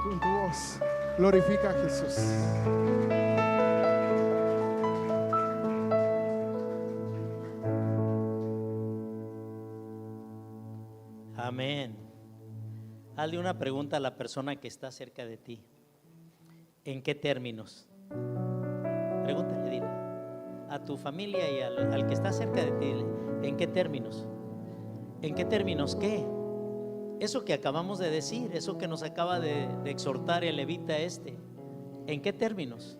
con tu voz. Glorifica a Jesús. Amén. Hazle una pregunta a la persona que está cerca de ti. ¿En qué términos? Pregúntale, dile. A tu familia y al que está cerca de ti, dile, ¿en qué términos? ¿En qué términos qué? Eso que acabamos de decir, eso que nos acaba de exhortar el levita este. ¿En qué términos?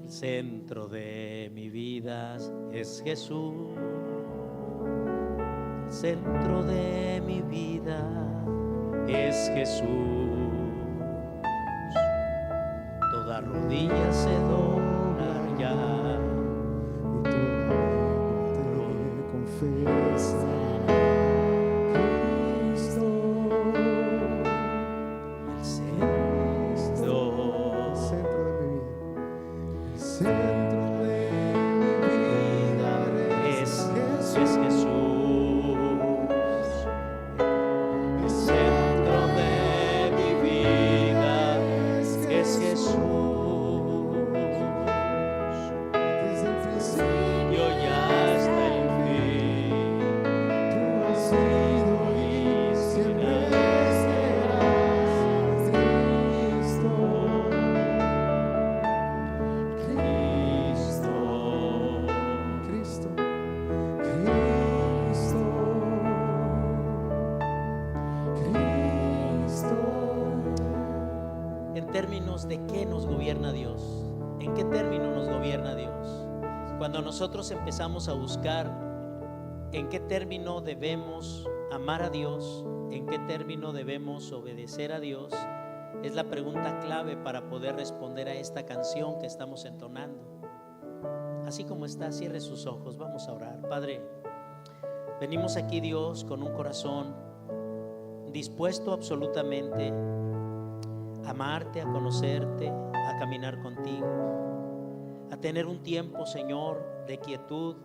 El centro de mi vida es Jesús. El centro de mi vida es Jesús. Toda rodilla se doblará Y tú te confiesa. ¿De qué nos gobierna Dios? ¿En qué término nos gobierna Dios? Cuando nosotros empezamos a buscar en qué término debemos amar a Dios, en qué término debemos obedecer a Dios, es la pregunta clave para poder responder a esta canción que estamos entonando. Así como está, cierre sus ojos, vamos a orar. Padre, venimos aquí, Dios, con un corazón dispuesto absolutamente a amarte, a conocerte, a caminar contigo, a tener un tiempo, Señor, de quietud,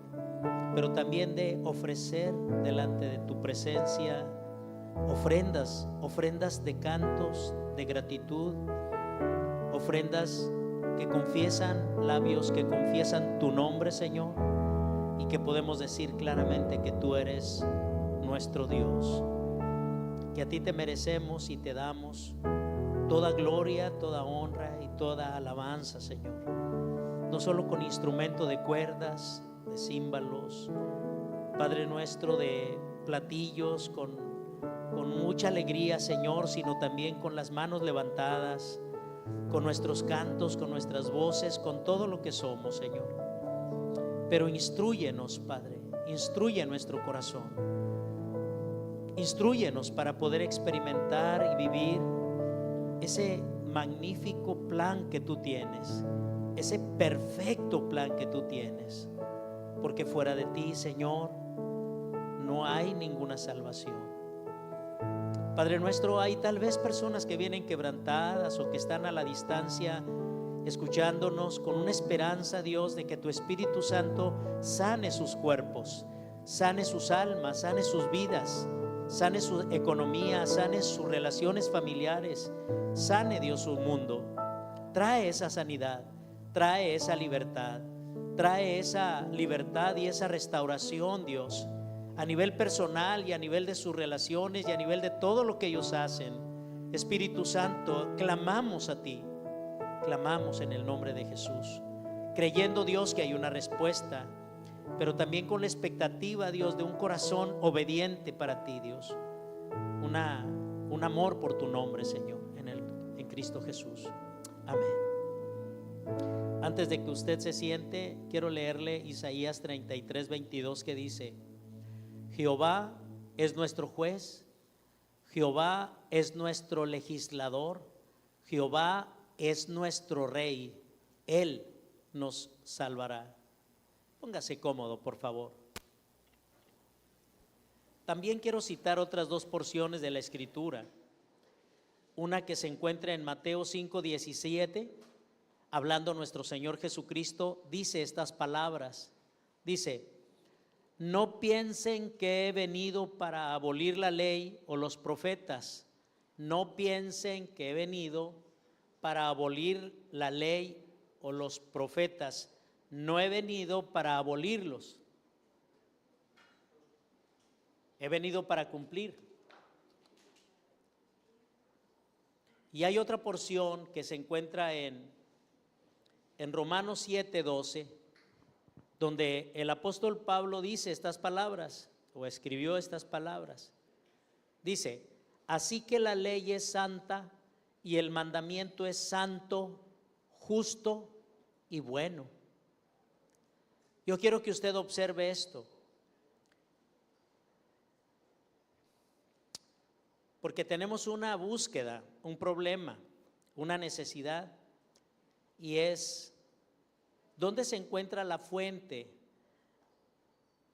pero también de ofrecer delante de tu presencia ofrendas de cantos, de gratitud, ofrendas que confiesan, labios que confiesan tu nombre, Señor, y que podemos decir claramente que tú eres nuestro Dios, que a ti te merecemos y te damos toda gloria, toda honra y toda alabanza, Señor. No solo con instrumento de cuerdas, de címbalos, Padre nuestro, de platillos, con mucha alegría, Señor, sino también con las manos levantadas, con nuestros cantos, con nuestras voces, con todo lo que somos, Señor. Pero instrúyenos, Padre, instruye nuestro corazón, instrúyenos para poder experimentar y vivir ese magnífico plan que tú tienes, ese perfecto plan que tú tienes, porque fuera de ti, Señor, no hay ninguna salvación. Padre nuestro, hay tal vez personas que vienen quebrantadas o que están a la distancia escuchándonos con una esperanza, Dios, de que tu Espíritu Santo sane sus cuerpos, sane sus almas, sane sus vidas, sane su economía, sane sus relaciones familiares, sane, Dios, su mundo. Trae esa sanidad, trae esa libertad y esa restauración, Dios, a nivel personal y a nivel de sus relaciones y a nivel de todo lo que ellos hacen. Espíritu Santo, clamamos a ti, clamamos en el nombre de Jesús, creyendo, Dios, que hay una respuesta, pero también con la expectativa, Dios, de un corazón obediente para ti, Dios, un amor por tu nombre, Señor, en Cristo Jesús. Amén. Antes de que usted se siente, quiero leerle Isaías 33:22, que dice: Jehová es nuestro juez, Jehová es nuestro legislador, Jehová es nuestro rey, Él nos salvará. Póngase cómodo, por favor. También quiero citar otras dos porciones de la Escritura. Una que se encuentra en Mateo 5:17, hablando nuestro Señor Jesucristo, dice estas palabras. Dice: no piensen que he venido para abolir la ley o los profetas. no piensen que he venido para abolir la ley o los profetas. No he venido para abolirlos. He venido para cumplir. Y hay otra porción que se encuentra en Romanos 7:12, donde el apóstol Pablo dice estas palabras, o escribió estas palabras. Dice: así que la ley es santa y el mandamiento es santo, justo y bueno. Yo quiero que usted observe esto, porque tenemos una búsqueda, un problema, una necesidad, y es: ¿dónde se encuentra la fuente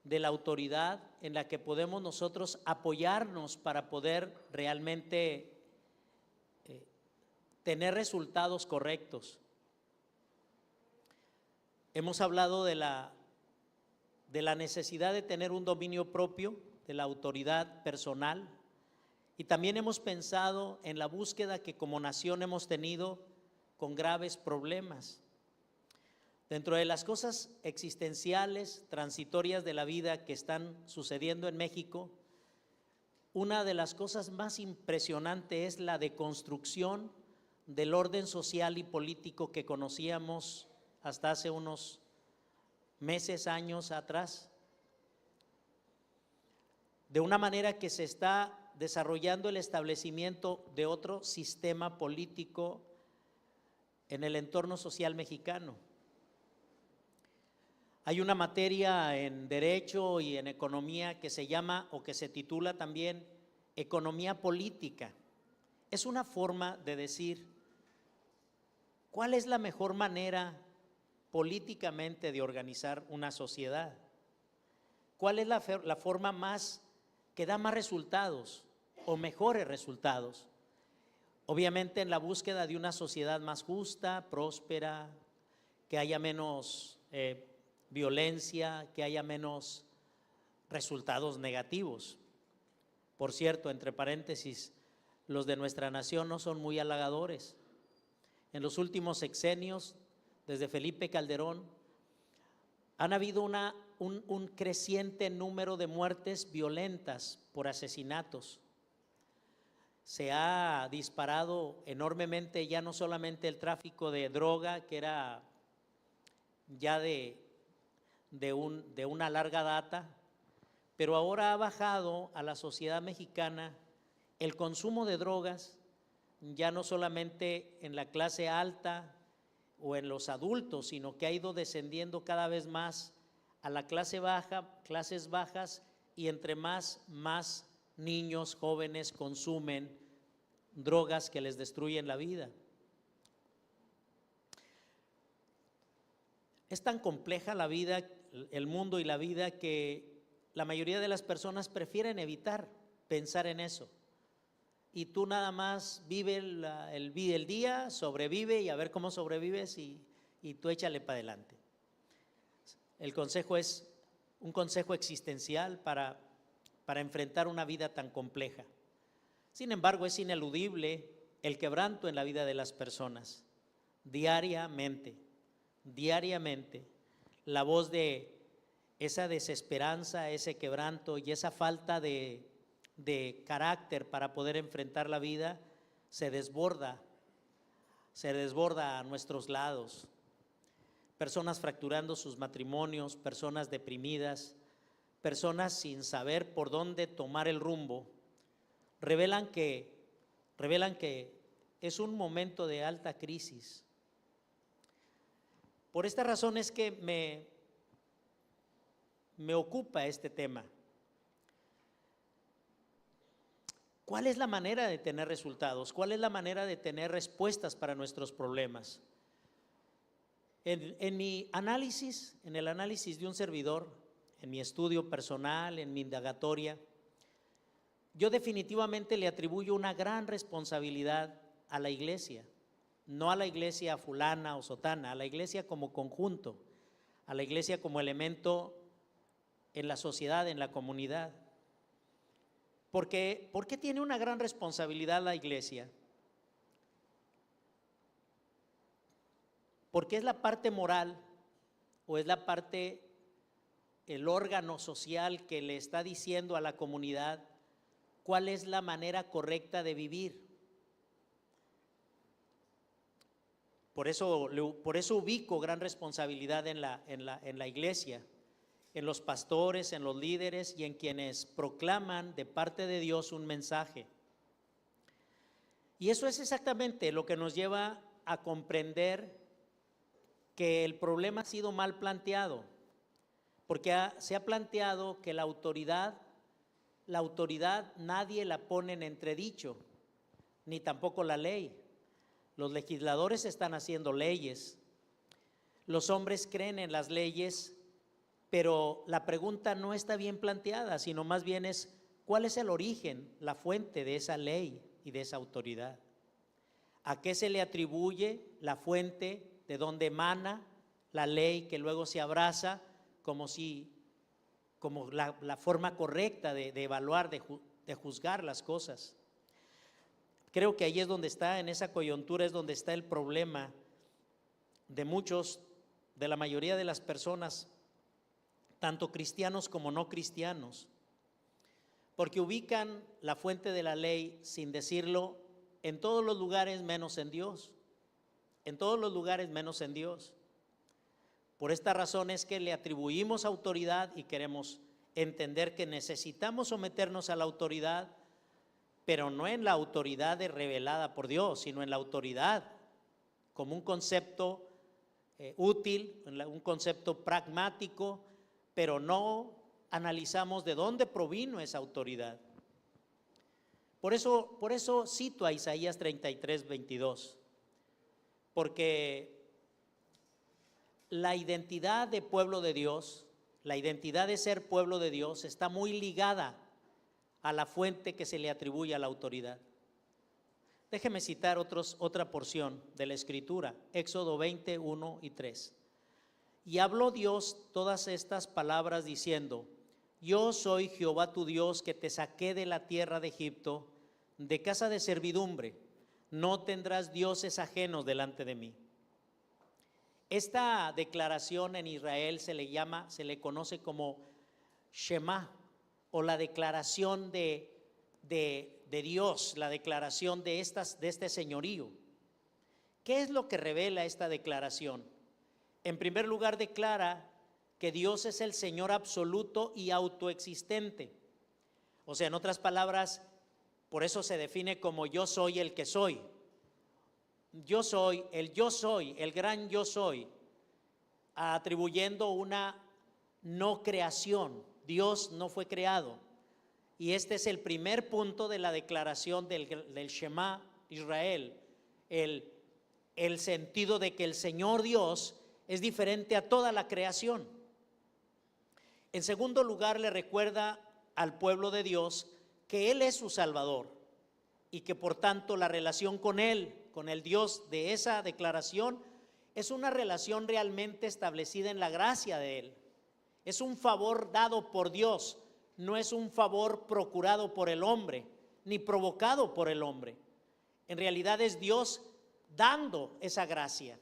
de la autoridad en la que podemos nosotros apoyarnos para poder realmente tener resultados correctos? Hemos hablado de la necesidad de tener un dominio propio, de la autoridad personal, y también hemos pensado en la búsqueda que como nación hemos tenido con graves problemas. Dentro de las cosas existenciales, transitorias de la vida que están sucediendo en México, una de las cosas más impresionantes es la deconstrucción del orden social y político que conocíamos hasta hace unos meses, años atrás, de una manera que se está desarrollando el establecimiento de otro sistema político en el entorno social mexicano. Hay una materia en Derecho y en Economía que se llama, o que se titula también, Economía Política. Es una forma de decir cuál es la mejor manera políticamente de organizar una sociedad. ¿Cuál es la forma más que da más resultados o mejores resultados? Obviamente en la búsqueda de una sociedad más justa, próspera, que haya menos violencia, que haya menos resultados negativos. Por cierto, entre paréntesis, los de nuestra nación no son muy halagadores. En los últimos sexenios, desde Felipe Calderón, han habido un creciente número de muertes violentas por asesinatos. Se ha disparado enormemente ya no solamente el tráfico de droga, que era ya de una larga data, pero ahora ha bajado a la sociedad mexicana el consumo de drogas, ya no solamente en la clase alta o en los adultos, sino que ha ido descendiendo cada vez más a la clase baja, clases bajas, y entre más niños jóvenes consumen drogas que les destruyen la vida. Es tan compleja la vida, el mundo y la vida, que la mayoría de las personas prefieren evitar pensar en eso. Y tú nada más vive el día, sobrevive, y a ver cómo sobrevives, y tú échale para adelante. El consejo es un consejo existencial para enfrentar una vida tan compleja. Sin embargo, es ineludible el quebranto en la vida de las personas. Diariamente, la voz de esa desesperanza, ese quebranto y esa falta de carácter para poder enfrentar la vida se desborda a nuestros lados. Personas fracturando sus matrimonios, personas deprimidas, personas sin saber por dónde tomar el rumbo, revelan que es un momento de alta crisis. Por esta razón es que me ocupa este tema. ¿Cuál es la manera de tener resultados? ¿Cuál es la manera de tener respuestas para nuestros problemas? En mi análisis, en el análisis de un servidor, en mi estudio personal, en mi indagatoria, yo definitivamente le atribuyo una gran responsabilidad a la iglesia, no a la iglesia fulana o sotana, a la iglesia como conjunto, a la iglesia como elemento en la sociedad, en la comunidad. ¿Por qué tiene una gran responsabilidad la iglesia? Porque es la parte moral o es la parte, el órgano social que le está diciendo a la comunidad cuál es la manera correcta de vivir. Por eso ubico gran responsabilidad en la iglesia, en los pastores, en los líderes y en quienes proclaman de parte de Dios un mensaje. Y eso es exactamente lo que nos lleva a comprender que el problema ha sido mal planteado, porque se ha planteado que la autoridad nadie la pone en entredicho, ni tampoco la ley. Los legisladores están haciendo leyes, los hombres creen en las leyes, pero la pregunta no está bien planteada, sino más bien es ¿cuál es el origen, la fuente de esa ley y de esa autoridad? ¿A qué se le atribuye la fuente, de dónde emana la ley que luego se abraza como la forma correcta de evaluar, de juzgar las cosas? Creo que ahí es donde está, en esa coyuntura es donde está el problema de muchos, de la mayoría de las personas, tanto cristianos como no cristianos, porque ubican la fuente de la ley sin decirlo en todos los lugares menos en Dios, en todos los lugares menos en Dios. Por esta razón es que le atribuimos autoridad y queremos entender que necesitamos someternos a la autoridad, pero no en la autoridad revelada por Dios, sino en la autoridad como un concepto útil, un concepto pragmático, pero no analizamos de dónde provino esa autoridad. Por eso cito a Isaías 33, 22, porque la identidad de pueblo de Dios, la identidad de ser pueblo de Dios está muy ligada a la fuente que se le atribuye a la autoridad. Déjeme citar otra porción de la Escritura, Éxodo 20, 1 y 3. Y habló Dios todas estas palabras diciendo: Yo soy Jehová tu Dios, que te saqué de la tierra de Egipto, de casa de servidumbre. No tendrás dioses ajenos delante de mí. Esta declaración en Israel se le conoce como Shema, o la declaración de Dios, la declaración de este señorío. ¿Qué es lo que revela esta declaración? En primer lugar, declara que Dios es el Señor absoluto y autoexistente. O sea, en otras palabras, por eso se define como yo soy el que soy. Yo soy, el gran yo soy, atribuyendo una no creación. Dios no fue creado. Y este es el primer punto de la declaración del Shema Israel, el sentido de que el Señor Dios es diferente a toda la creación. En segundo lugar, le recuerda al pueblo de Dios que Él es su Salvador y que por tanto la relación con Él, con el Dios de esa declaración, es una relación realmente establecida en la gracia de Él. Es un favor dado por Dios, no es un favor procurado por el hombre, ni provocado por el hombre. En realidad es Dios dando esa gracia.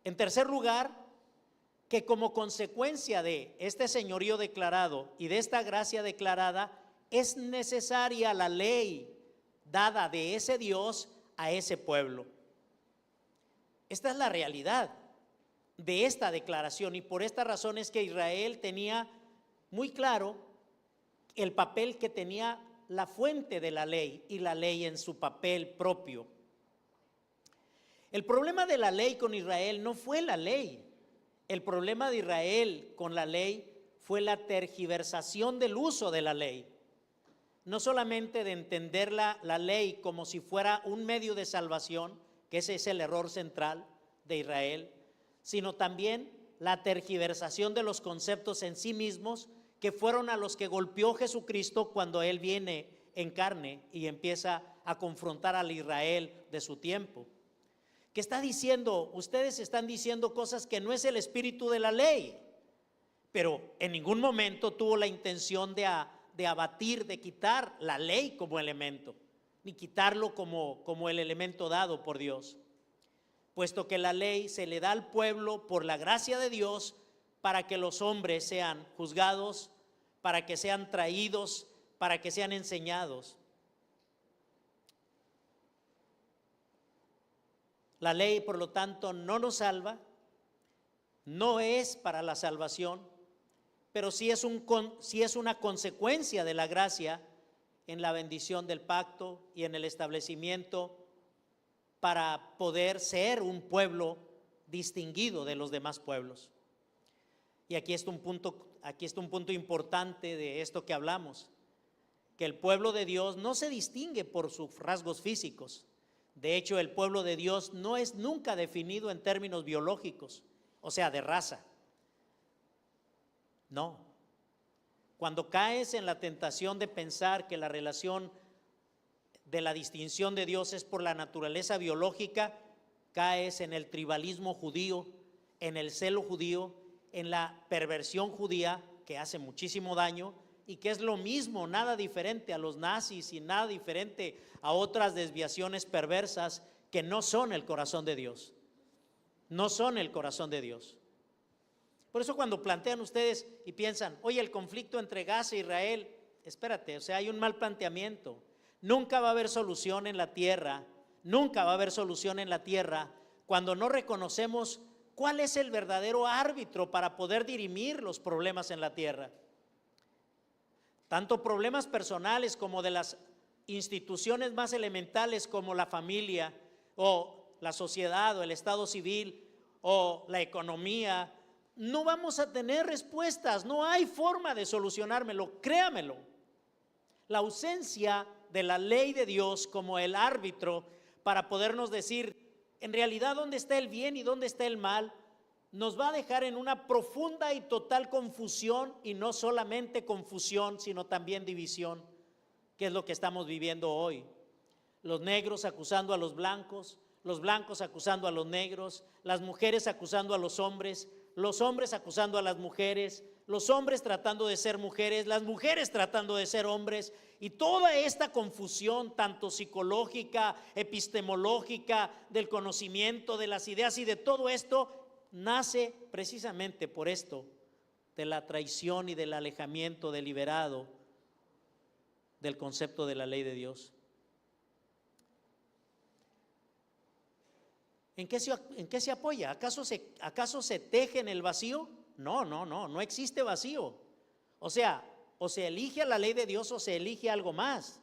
En tercer lugar, que como consecuencia de este señorío declarado y de esta gracia declarada, es necesaria la ley dada de ese Dios a ese pueblo. Esta es la realidad de esta declaración, y por esta razón es que Israel tenía muy claro el papel que tenía la fuente de la ley y la ley en su papel propio. El problema de la ley con Israel no fue la ley. El problema de Israel con la ley fue la tergiversación del uso de la ley. No solamente de entender la ley como si fuera un medio de salvación, que ese es el error central de Israel, sino también la tergiversación de los conceptos en sí mismos, que fueron a los que golpeó Jesucristo cuando Él viene en carne y empieza a confrontar al Israel de su tiempo. ¿Qué está diciendo? Ustedes están diciendo cosas que no es el espíritu de la ley, pero en ningún momento tuvo la intención de abatir, de quitar la ley como elemento, ni quitarlo como el elemento dado por Dios, puesto que la ley se le da al pueblo por la gracia de Dios para que los hombres sean juzgados, para que sean traídos, para que sean enseñados. La ley, por lo tanto, no nos salva, no es para la salvación, pero sí es una consecuencia de la gracia en la bendición del pacto y en el establecimiento para poder ser un pueblo distinguido de los demás pueblos. Y aquí está un punto importante de esto que hablamos, que el pueblo de Dios no se distingue por sus rasgos físicos. De hecho, el pueblo de Dios no es nunca definido en términos biológicos, o sea, de raza. No. Cuando caes en la tentación de pensar que la relación de la distinción de Dios es por la naturaleza biológica, caes en el tribalismo judío, en el celo judío, en la perversión judía que hace muchísimo daño y que es lo mismo, nada diferente a los nazis y nada diferente a otras desviaciones perversas que no son el corazón de Dios. No son el corazón de Dios. Por eso cuando plantean ustedes y piensan, oye, el conflicto entre Gaza e Israel, espérate, o sea, hay un mal planteamiento. Nunca va a haber solución en la tierra, nunca va a haber solución en la tierra cuando no reconocemos cuál es el verdadero árbitro para poder dirimir los problemas en la tierra. Tanto problemas personales como de las instituciones más elementales como la familia o la sociedad o el estado civil o la economía, no vamos a tener respuestas, no hay forma de solucionármelo, créamelo. La ausencia de la ley de Dios como el árbitro para podernos decir en realidad dónde está el bien y dónde está el mal, nos va a dejar en una profunda y total confusión, y no solamente confusión, sino también división, que es lo que estamos viviendo hoy. Los negros acusando a los blancos acusando a los negros, las mujeres acusando a los hombres acusando a las mujeres, los hombres tratando de ser mujeres, las mujeres tratando de ser hombres, y toda esta confusión, tanto psicológica, epistemológica, del conocimiento, de las ideas y de todo esto, nace precisamente por esto, de la traición y del alejamiento deliberado del concepto de la ley de Dios. ¿En qué se apoya? ¿Acaso se teje en el vacío? No existe vacío. O sea, o se elige a la ley de Dios o se elige algo más.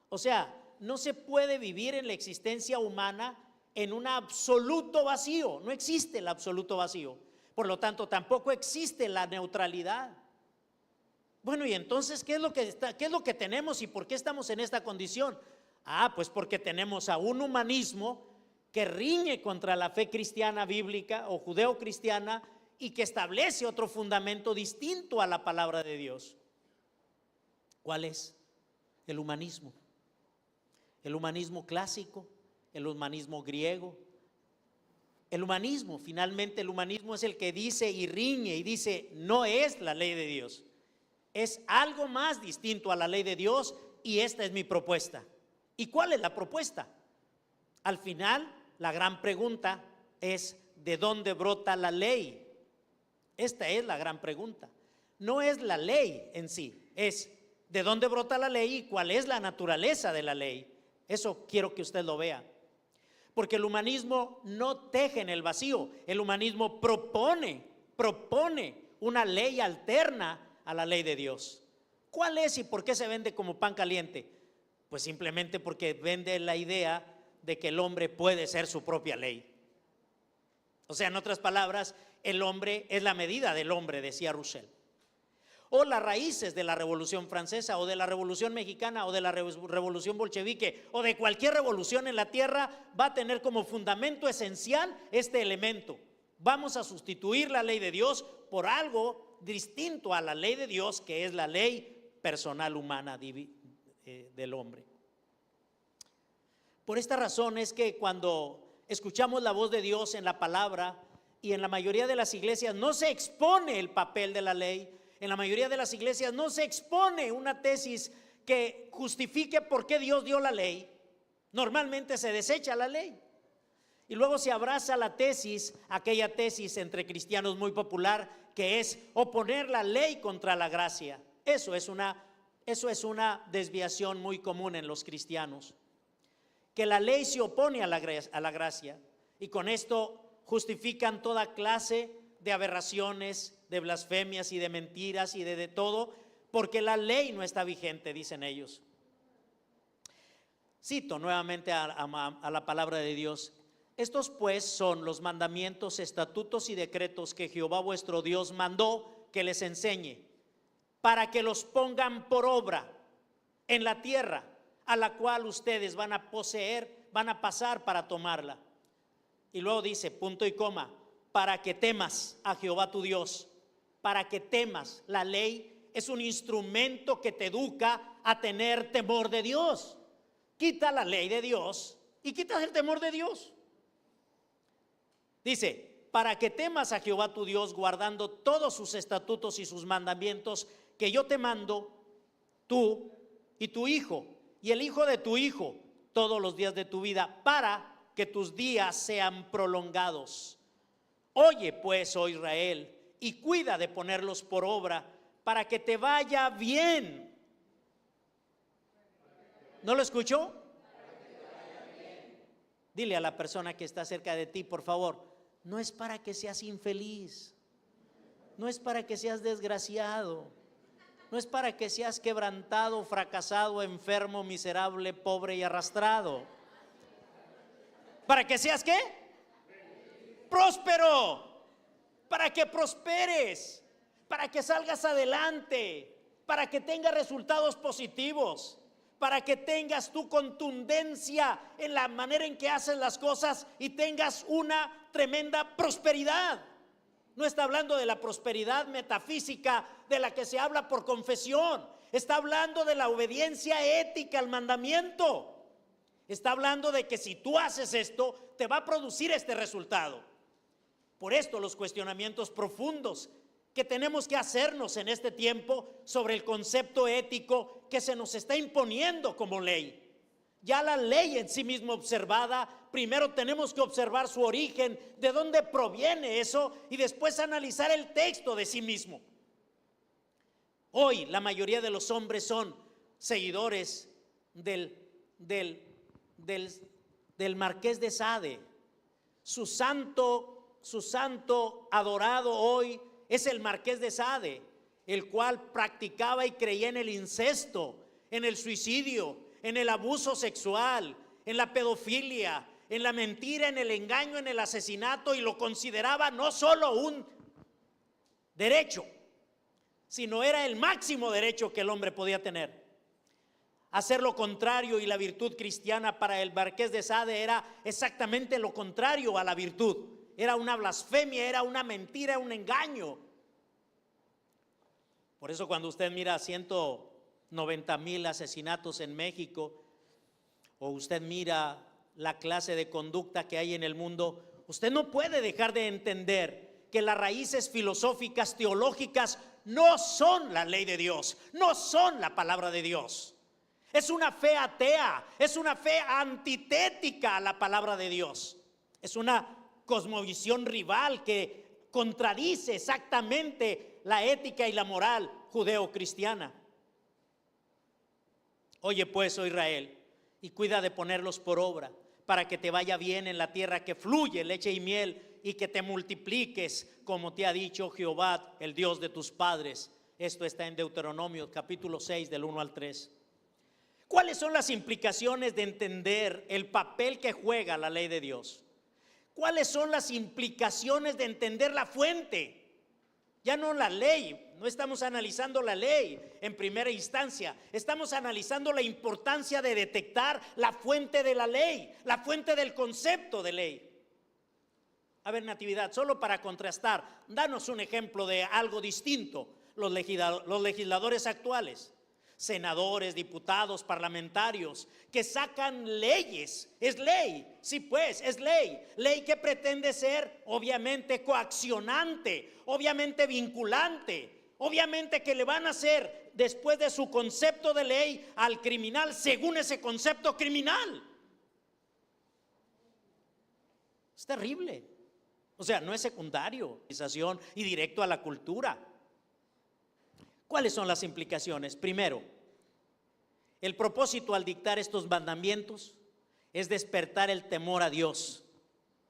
O sea, no se puede vivir en la existencia humana en un absoluto vacío. No existe el absoluto vacío. Por lo tanto, tampoco existe la neutralidad. Bueno, y entonces, ¿qué es lo que tenemos y por qué estamos en esta condición? Pues porque tenemos a un humanismo que riñe contra la fe cristiana bíblica o judeocristiana y que establece otro fundamento distinto a la palabra de Dios. ¿Cuál es? El humanismo. El humanismo clásico, el humanismo griego. Finalmente el humanismo es el que dice y riñe y dice, no es la ley de Dios, es algo más distinto a la ley de Dios y esta es mi propuesta. ¿Y cuál es la propuesta? Al final, la gran pregunta es, ¿de dónde brota la ley? Esta es la gran pregunta. No es la ley en sí, es ¿de dónde brota la ley y cuál es la naturaleza de la ley? Eso quiero que usted lo vea. Porque el humanismo no teje en el vacío, el humanismo propone una ley alterna a la ley de Dios. ¿Cuál es y por qué se vende como pan caliente? Pues simplemente porque vende la idea de que el hombre puede ser su propia ley. O sea, en otras palabras, el hombre es la medida del hombre, decía Rousseau. O las raíces de la Revolución Francesa o de la Revolución Mexicana o de la Revolución Bolchevique o de cualquier revolución en la tierra va a tener como fundamento esencial este elemento. Vamos a sustituir la ley de Dios por algo distinto a la ley de Dios, que es la ley personal humana del hombre. Por esta razón es que cuando escuchamos la voz de Dios en la palabra y en la mayoría de las iglesias no se expone el papel de la ley, en la mayoría de las iglesias no se expone una tesis que justifique por qué Dios dio la ley. Normalmente se desecha la ley y luego se abraza la tesis, aquella tesis entre cristianos muy popular, que es oponer la ley contra la gracia. Eso es una desviación muy común en los cristianos, que la ley se opone a la gracia, y con esto justifican toda clase de aberraciones, de blasfemias y de mentiras y de todo, porque la ley no está vigente, dicen ellos. Cito nuevamente a la palabra de Dios. Estos pues son los mandamientos, estatutos y decretos que Jehová vuestro Dios mandó que les enseñe, para que los pongan por obra en la tierra a la cual ustedes van a poseer, van a pasar para tomarla. Y luego dice, punto y coma, para que temas a Jehová tu Dios, para que temas. La ley es un instrumento que te educa a tener temor de Dios. Quita la ley de Dios y quitas el temor de Dios. Dice, para que temas a Jehová tu Dios, guardando todos sus estatutos y sus mandamientos que yo te mando, tú y tu hijo y el hijo de tu hijo, todos los días de tu vida, para que tus días sean prolongados. Oye pues, oh Israel, y cuida de ponerlos por obra, para que te vaya bien. ¿No lo escuchó? Dile a la persona que está cerca de ti, por favor, no es para que seas infeliz, no es para que seas desgraciado, no es para que seas quebrantado, fracasado, enfermo, miserable, pobre y arrastrado. ¿Para que seas qué? Próspero, para que prosperes, para que salgas adelante, para que tengas resultados positivos, para que tengas tu contundencia en la manera en que haces las cosas y tengas una tremenda prosperidad. No está hablando de la prosperidad metafísica de la que se habla por confesión. Está hablando de la obediencia ética al mandamiento. Está hablando de que si tú haces esto, te va a producir este resultado. Por esto los cuestionamientos profundos que tenemos que hacernos en este tiempo sobre el concepto ético que se nos está imponiendo como ley. Ya la ley en sí misma observada, primero tenemos que observar su origen, de dónde proviene eso, y después analizar el texto de sí mismo. Hoy la mayoría de los hombres son seguidores del Marqués de Sade. Su santo adorado hoy es el Marqués de Sade, el cual practicaba y creía en el incesto, en el suicidio, en el abuso sexual, en la pedofilia, en la mentira, en el engaño, en el asesinato, y lo consideraba no solo un derecho, sino era el máximo derecho que el hombre podía tener. Hacer lo contrario, y la virtud cristiana para el Marqués de Sade era exactamente lo contrario a la virtud. Era una blasfemia, era una mentira, un engaño. Por eso cuando usted mira 190,000 asesinatos en México, o usted mira la clase de conducta que hay en el mundo, usted no puede dejar de entender que las raíces filosóficas, teológicas, no son la ley de Dios, no son la palabra de Dios. Es una fe atea, es una fe antitética a la palabra de Dios. Es una cosmovisión rival que contradice exactamente la ética y la moral judeo-cristiana. Oye pues, oh Israel, y cuida de ponerlos por obra, para que te vaya bien en la tierra que fluye leche y miel, y que te multipliques, como te ha dicho Jehová, el Dios de tus padres. Esto está en Deuteronomio capítulo 6 del 1 al 3. ¿Cuáles son las implicaciones de entender el papel que juega la ley de Dios? ¿Cuáles son las implicaciones de entender la fuente? Ya no la ley, no estamos analizando la ley en primera instancia, estamos analizando la importancia de detectar la fuente de la ley, la fuente del concepto de ley. A ver, Natividad, solo para contrastar, danos un ejemplo de algo distinto. Los legisladores actuales, senadores, diputados, parlamentarios, que sacan leyes. Es ley, sí pues, es ley. Ley que pretende ser obviamente coaccionante, obviamente vinculante, Obviamente que le van a hacer después de su concepto de ley al criminal según ese concepto criminal. Es terrible. O sea, no es secundario y directo a la cultura. ¿Cuáles son las implicaciones? Primero, el propósito al dictar estos mandamientos es despertar el temor a Dios,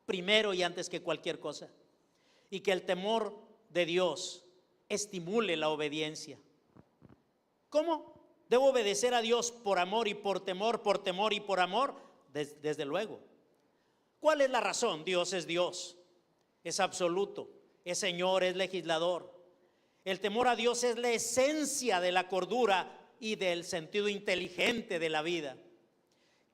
primero y antes que cualquier cosa, y que el temor de Dios estimule la obediencia. ¿Cómo? ¿Debo obedecer a Dios por amor y por temor y por amor? Desde luego. ¿Cuál es la razón? Dios es Dios, es absoluto, es Señor, es legislador. El temor a Dios es la esencia de la cordura y del sentido inteligente de la vida.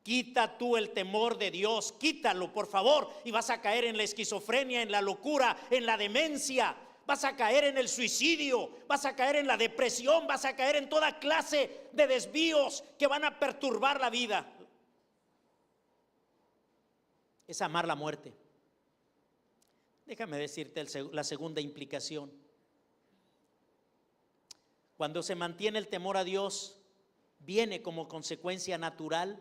Quita tú el temor de Dios, quítalo por favor, y vas a caer en la esquizofrenia, en la locura, en la demencia. Vas a caer en el suicidio, vas a caer en la depresión, vas a caer en toda clase de desvíos que van a perturbar la vida. Es amar la muerte. Déjame decirte la segunda implicación. Cuando se mantiene el temor a Dios, viene como consecuencia natural,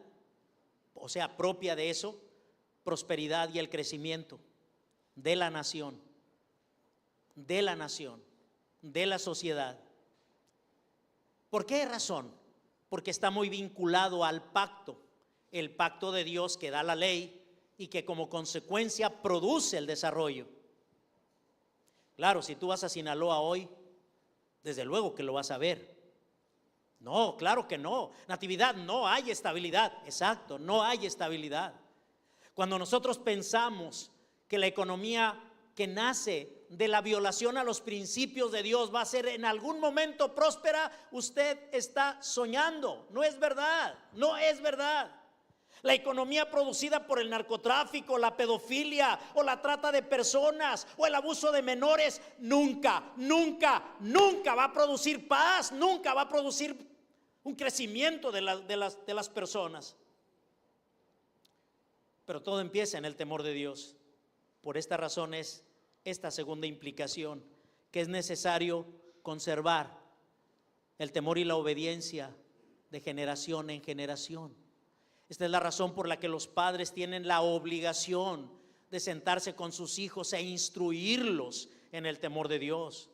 o sea, propia de eso, prosperidad y el crecimiento de la nación, de la sociedad. ¿Por qué razón? Porque está muy vinculado al pacto, el pacto de Dios que da la ley y que como consecuencia produce el desarrollo. Claro, si tú vas a Sinaloa hoy, desde luego que lo vas a ver. No, claro que no. Natividad, no hay estabilidad. Exacto, no hay estabilidad. Cuando nosotros pensamos que la economía que nace de la violación a los principios de Dios va a ser en algún momento próspera, usted está soñando. No es verdad, no es verdad. La economía producida por el narcotráfico, la pedofilia o la trata de personas o el abuso de menores nunca va a producir paz, nunca va a producir un crecimiento de las personas. Pero todo empieza en el temor de Dios. Por esta razón es esta segunda implicación, que es necesario conservar el temor y la obediencia de generación en generación. Esta es la razón por la que los padres tienen la obligación de sentarse con sus hijos e instruirlos en el temor de Dios.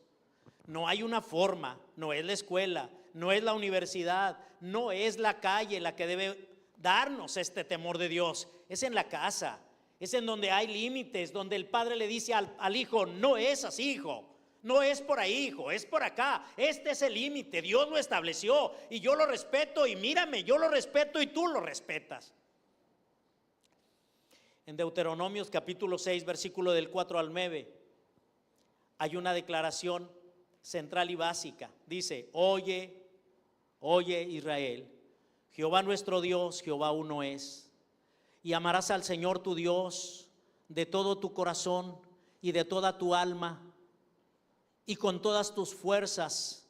No hay una forma, no es la escuela, no es la universidad, no es la calle la que debe darnos este temor de Dios. Es en la casa, es en donde hay límites, donde el padre le dice al hijo, no es así, hijo. No es por ahí, hijo, es por acá. Este es el límite, Dios lo estableció y yo lo respeto y mírame, yo lo respeto y tú lo respetas. En Deuteronomios capítulo 6, versículo del 4 al 9, hay una declaración central y básica. Dice, oye Israel, Jehová nuestro Dios, Jehová uno es. Y amarás al Señor tu Dios de todo tu corazón y de toda tu alma y con todas tus fuerzas,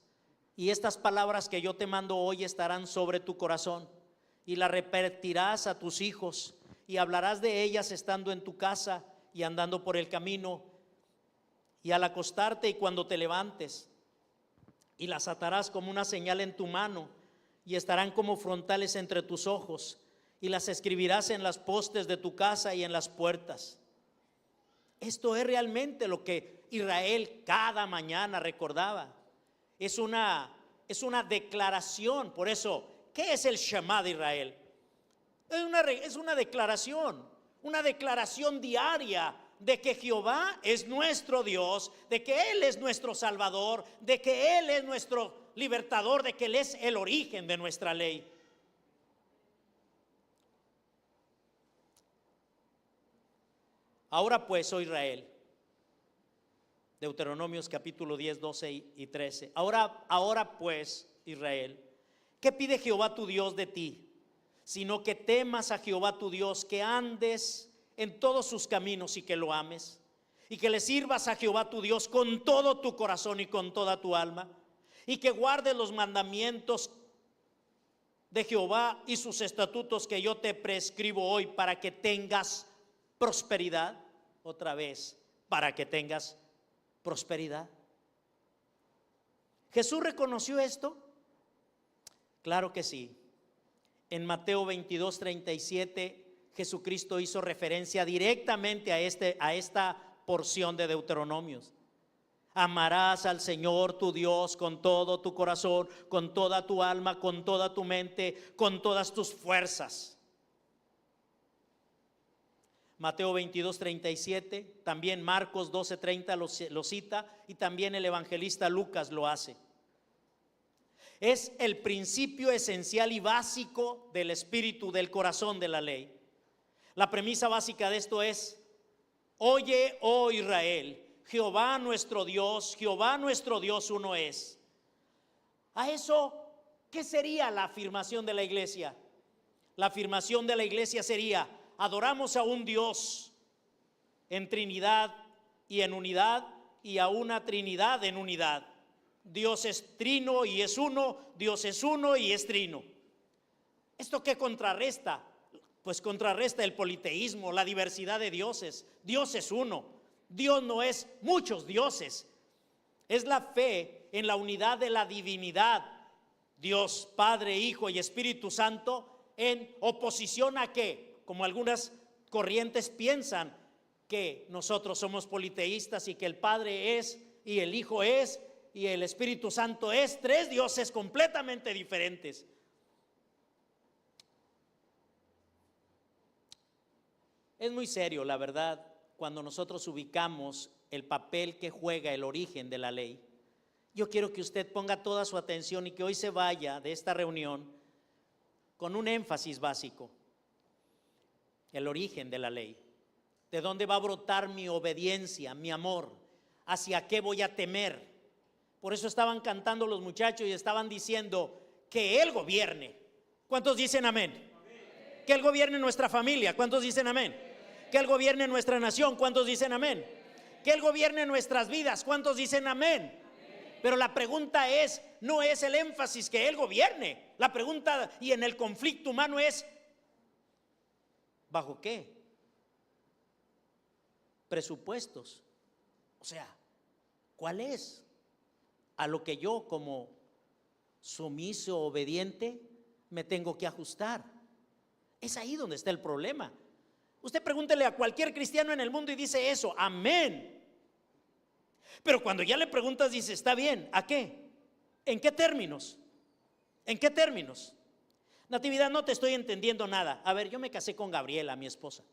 y estas palabras que yo te mando hoy estarán sobre tu corazón, y las repetirás a tus hijos, y hablarás de ellas estando en tu casa y andando por el camino, y al acostarte y cuando te levantes, y las atarás como una señal en tu mano, y estarán como frontales entre tus ojos, y las escribirás en las postes de tu casa y en las puertas. Esto es realmente lo que Israel cada mañana recordaba. Es una declaración. Por eso, ¿qué es el Shema de Israel? Es una declaración diaria de que Jehová es nuestro Dios, de que Él es nuestro Salvador, de que Él es nuestro libertador, de que Él es el origen de nuestra ley. Ahora pues, oh Israel, Deuteronomios capítulo 10, 12 y 13. Ahora pues, Israel, ¿qué pide Jehová tu Dios de ti? Sino que temas a Jehová tu Dios, que andes en todos sus caminos y que lo ames, y que le sirvas a Jehová tu Dios con todo tu corazón y con toda tu alma, y que guardes los mandamientos de Jehová y sus estatutos que yo te prescribo hoy para que tengas prosperidad. Otra vez, para que tengas prosperidad. ¿Jesús reconoció esto? Claro que sí. En Mateo 22:37, Jesucristo hizo referencia directamente a esta porción de Deuteronomios. Amarás al Señor tu Dios con todo tu corazón, con toda tu alma, con toda tu mente, con todas tus fuerzas. Mateo 22:37, también Marcos 12:30 lo cita, y también el evangelista Lucas lo hace. Es el principio esencial y básico del espíritu, del corazón de la ley. La premisa básica de esto es: oye, oh Israel, Jehová nuestro Dios uno es. A eso, ¿qué sería la afirmación de la iglesia? La afirmación de la iglesia sería: adoramos a un Dios en Trinidad y en unidad, y a una Trinidad en unidad. Dios es trino y es uno, Dios es uno y es trino. ¿Esto qué contrarresta? Pues contrarresta el politeísmo, la diversidad de dioses. Dios es uno, Dios no es muchos dioses. Es la fe en la unidad de la divinidad, Dios Padre, Hijo y Espíritu Santo, en oposición a ¿qué? Como algunas corrientes piensan que nosotros somos politeístas y que el Padre es y el Hijo es y el Espíritu Santo es, tres dioses completamente diferentes. Es muy serio, la verdad, cuando nosotros ubicamos el papel que juega el origen de la ley. Yo quiero que usted ponga toda su atención y que hoy se vaya de esta reunión con un énfasis básico: el origen de la ley. ¿De dónde va a brotar mi obediencia, mi amor? ¿Hacia qué voy a temer? Por eso estaban cantando los muchachos y estaban diciendo que Él gobierne. ¿Cuántos dicen amén? Amén. Que Él gobierne nuestra familia. ¿Cuántos dicen amén? Amén. Que Él gobierne nuestra nación. ¿Cuántos dicen amén? Amén. Que Él gobierne nuestras vidas. ¿Cuántos dicen amén? Amén. Pero la pregunta es, no es el énfasis que Él gobierne. La pregunta y en el conflicto humano es, ¿bajo qué? Presupuestos. O sea, ¿cuál es? A lo que yo como sumiso, obediente, me tengo que ajustar. Es ahí donde está el problema. Usted pregúntele a cualquier cristiano en el mundo y dice eso, amén. Pero cuando ya le preguntas, dice, está bien, ¿a qué? ¿En qué términos? ¿En qué términos? Natividad, no te estoy entendiendo nada. A ver, yo me casé con Gabriela, mi esposa,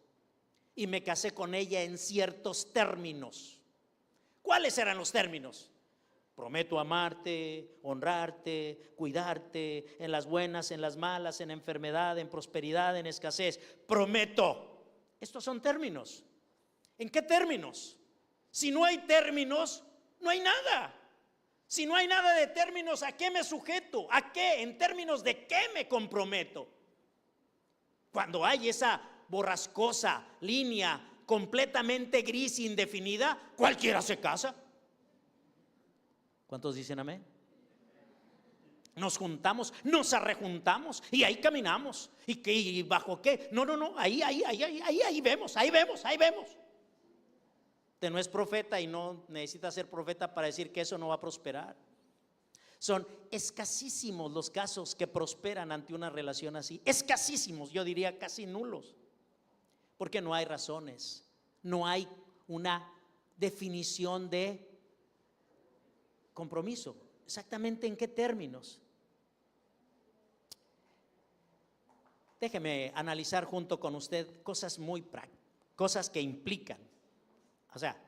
y me casé con ella en ciertos términos. ¿Cuáles eran los términos? Prometo amarte, honrarte, cuidarte en las buenas, en las malas, en enfermedad, en prosperidad, en escasez. Prometo. Estos son términos. ¿En qué términos? Si no hay términos, no hay nada. Si no hay nada de términos, ¿a qué me sujeto? ¿A qué? ¿En términos de qué me comprometo? Cuando hay esa borrascosa línea completamente gris, indefinida, cualquiera se casa. ¿Cuántos dicen amén? Nos juntamos, nos arrejuntamos y ahí caminamos. ¿Y bajo qué? No, ahí vemos. Usted no es profeta y no necesita ser profeta para decir que eso no va a prosperar. Son escasísimos los casos que prosperan ante una relación así. Escasísimos, yo diría casi nulos. Porque no hay razones, no hay una definición de compromiso. ¿Exactamente en qué términos? Déjeme analizar junto con usted cosas muy prácticas, cosas que implican, o sea,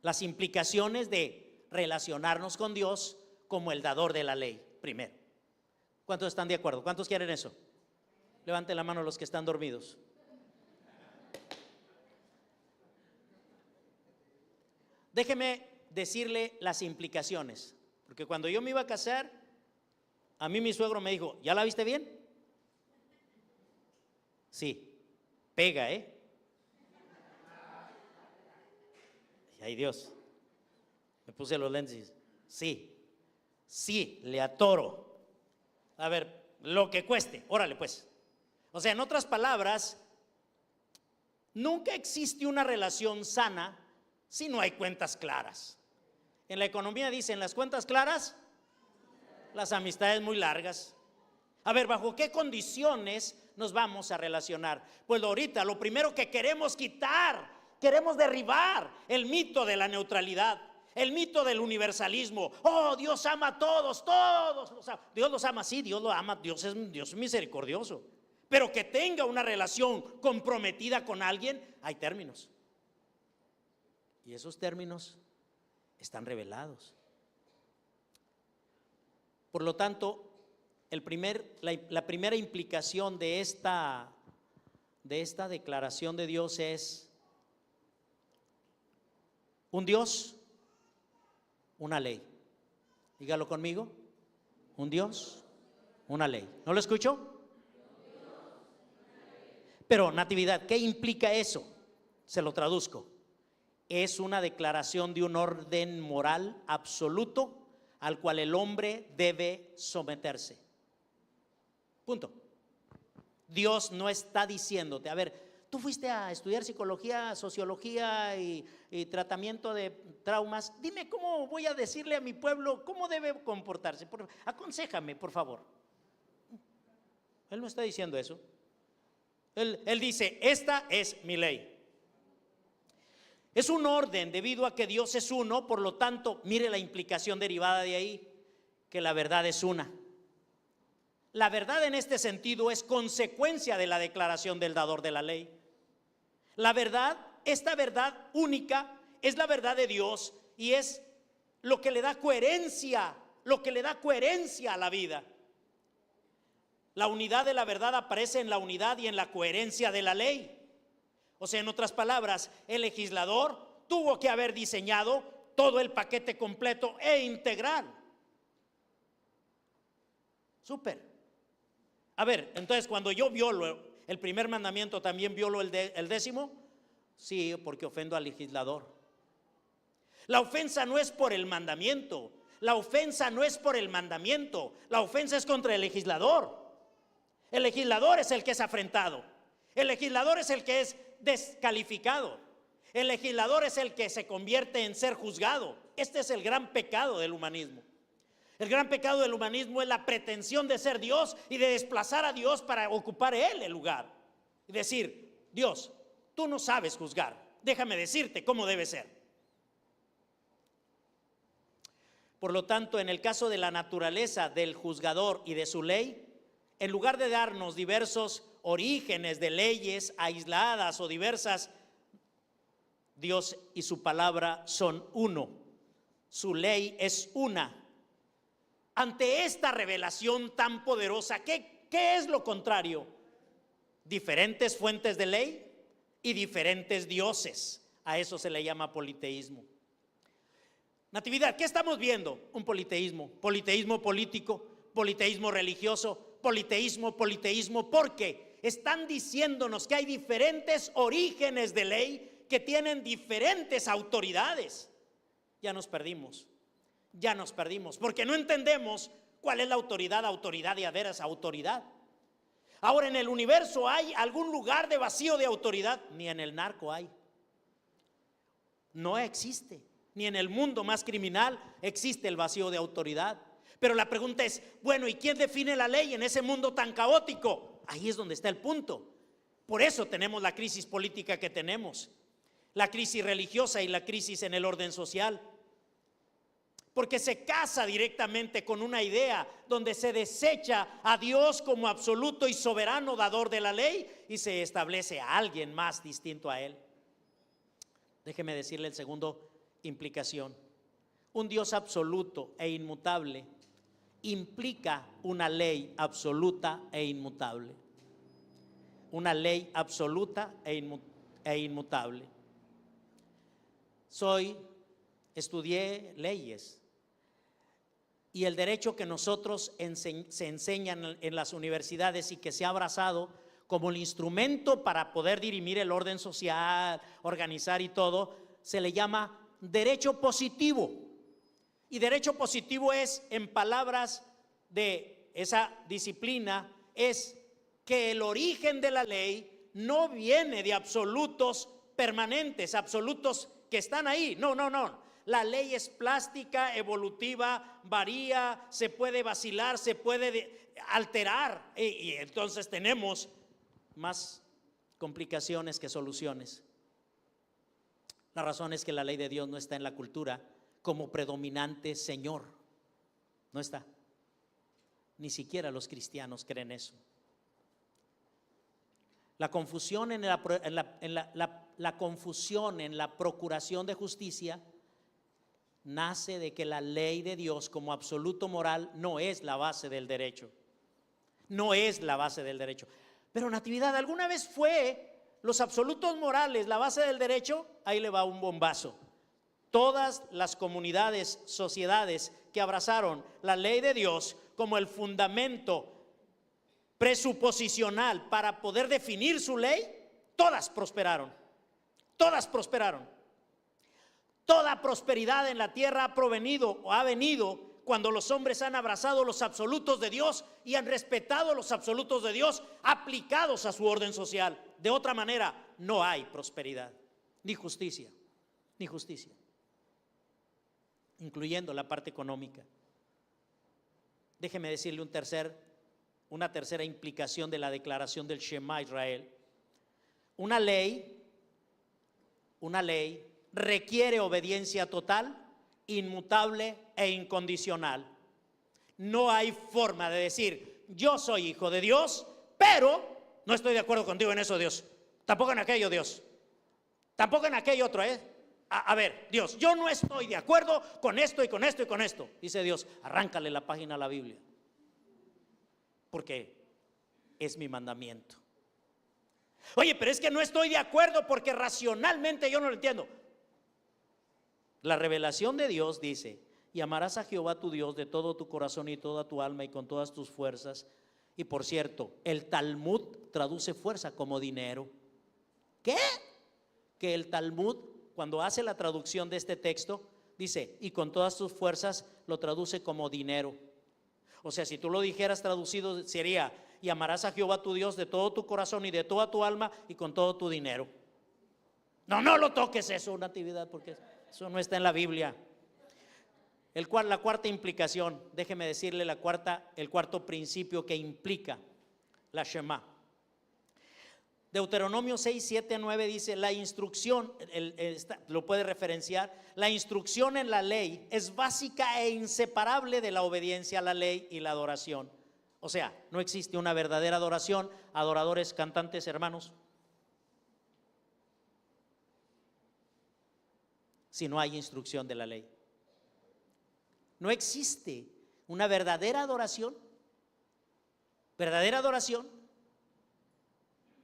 las implicaciones de relacionarnos con Dios como el dador de la ley, primero. ¿Cuántos están de acuerdo? ¿Cuántos quieren eso? Levanten la mano los que están dormidos. Déjeme decirle las implicaciones, porque cuando yo me iba a casar, a mí mi suegro me dijo, ¿ya la viste bien? Sí, pega, Ay Dios, me puse los lentes. Sí, le atoro. A ver, lo que cueste, órale pues. O sea, en otras palabras, nunca existe una relación sana si no hay cuentas claras. En la economía dicen, las cuentas claras Las amistades muy largas. A ver, ¿bajo qué condiciones nos vamos a relacionar? Pues ahorita lo primero que queremos quitar, queremos derribar el mito de la neutralidad, el mito del universalismo. Oh, Dios ama a todos, todos los ama. Dios los ama, sí, Dios lo ama, Dios es misericordioso. Pero que tenga una relación comprometida con alguien, hay términos. Y esos términos están revelados. Por lo tanto, la primera implicación de esta declaración de Dios es un Dios, una ley. Dígalo conmigo. Un Dios, una ley. ¿No lo escucho? Pero, Natividad, ¿qué implica eso? Se lo traduzco. Es una declaración de un orden moral absoluto al cual el hombre debe someterse. Punto. Dios no está diciéndote, a ver, tú fuiste a estudiar psicología, sociología y tratamiento de traumas. Dime cómo voy a decirle a mi pueblo cómo debe comportarse. Aconséjame, por favor. Él no está diciendo eso. Él dice, esta es mi ley. Es un orden debido a que Dios es uno, por lo tanto, mire la implicación derivada de ahí, que la verdad es una. La verdad en este sentido es consecuencia de la declaración del dador de la ley. La verdad, esta verdad única, es la verdad de Dios y es lo que le da coherencia, a la vida. La unidad de la verdad aparece en la unidad y en la coherencia de la ley. O sea, en otras palabras, el legislador tuvo que haber diseñado todo el paquete completo e integral. Súper. A ver, entonces cuando yo violo el primer mandamiento, ¿también violo el 10º? Sí, porque ofendo al legislador. La ofensa no es por el mandamiento. La ofensa es contra el legislador. El legislador es el que es afrentado. El legislador es el que es descalificado. El legislador es el que se convierte en ser juzgado. Este es el gran pecado del humanismo. El gran pecado del humanismo es la pretensión de ser Dios y de desplazar a Dios para ocupar Él el lugar. Y decir, Dios, tú no sabes juzgar. Déjame decirte cómo debe ser. Por lo tanto, en el caso de la naturaleza del juzgador y de su ley, en lugar de darnos diversos orígenes de leyes aisladas o diversas, Dios y su palabra son uno. Su ley es una. Ante esta revelación tan poderosa, ¿qué es lo contrario? Diferentes fuentes de ley y diferentes dioses. A eso se le llama politeísmo. Natividad, ¿qué estamos viendo? Un politeísmo. Politeísmo político, politeísmo religioso, politeísmo, porque están diciéndonos que hay diferentes orígenes de ley que tienen diferentes autoridades. Ya nos perdimos, porque no entendemos cuál es la autoridad y a veras autoridad. Ahora, en el universo hay algún lugar de vacío de autoridad, ni en el narco hay. No existe, ni en el mundo más criminal existe el vacío de autoridad. Pero la pregunta es, bueno, ¿y quién define la ley en ese mundo tan caótico? Ahí es donde está el punto. Por eso tenemos la crisis política que tenemos, la crisis religiosa y la crisis en el orden social. Porque se casa directamente con una idea donde se desecha a Dios como absoluto y soberano dador de la ley y se establece a alguien más distinto a Él. Déjeme decirle el segundo implicación. Un Dios absoluto e inmutable implica una ley absoluta e inmutable. Una ley absoluta e inmutable. Estudié leyes y el derecho que nosotros se enseñan en las universidades y que se ha abrazado como el instrumento para poder dirimir el orden social, organizar y todo, se le llama derecho positivo. Y derecho positivo es, en palabras de esa disciplina, es que el origen de la ley no viene de absolutos permanentes, absolutos que están ahí. No. La ley es plástica, evolutiva, varía, se puede vacilar, se puede alterar, y entonces tenemos más complicaciones que soluciones. La razón es que la ley de Dios no está en la cultura como predominante Señor. No está. Ni siquiera los cristianos creen eso. La confusión en la confusión en la procuración de justicia nace de que la ley de Dios como absoluto moral no es la base del derecho. No es la base del derecho. Pero Natividad, ¿alguna vez fue los absolutos morales la base del derecho? Ahí le va un bombazo. Todas las comunidades, sociedades que abrazaron la ley de Dios como el fundamento presuposicional para poder definir su ley, todas prosperaron. Todas prosperaron. Toda prosperidad en la tierra ha provenido o ha venido cuando los hombres han abrazado los absolutos de Dios y han respetado los absolutos de Dios aplicados a su orden social. De otra manera, no hay prosperidad, ni justicia, incluyendo la parte económica. Déjeme decirle una tercera implicación de la declaración del Shema Israel. Una ley requiere obediencia total, inmutable e incondicional. No hay forma de decir, yo soy hijo de Dios, pero no estoy de acuerdo contigo en eso, Dios. Tampoco en aquello, Dios. Tampoco en aquello otro, A ver, Dios, yo no estoy de acuerdo con esto y con esto y con esto. Dice Dios, arráncale la página a la Biblia, porque es mi mandamiento. Oye, pero es que no estoy de acuerdo porque racionalmente yo no lo entiendo. La revelación de Dios dice, y amarás a Jehová tu Dios de todo tu corazón y toda tu alma y con todas tus fuerzas. Y por cierto, el Talmud traduce fuerza como dinero. ¿Qué? Que el Talmud, cuando hace la traducción de este texto, dice, y con todas tus fuerzas, lo traduce como dinero. O sea, si tú lo dijeras traducido sería, y amarás a Jehová tu Dios de todo tu corazón y de toda tu alma y con todo tu dinero. No lo toques eso, Natividad, porque eso no está en la Biblia. La cuarta implicación, déjeme decirle el cuarto principio que implica la Shema. Deuteronomio 6, 7, 9 dice, la instrucción, lo puede referenciar, la instrucción en la ley es básica e inseparable de la obediencia a la ley y la adoración. O sea, no existe una verdadera adoración, adoradores, cantantes, hermanos, si no hay instrucción de la ley. No existe una verdadera adoración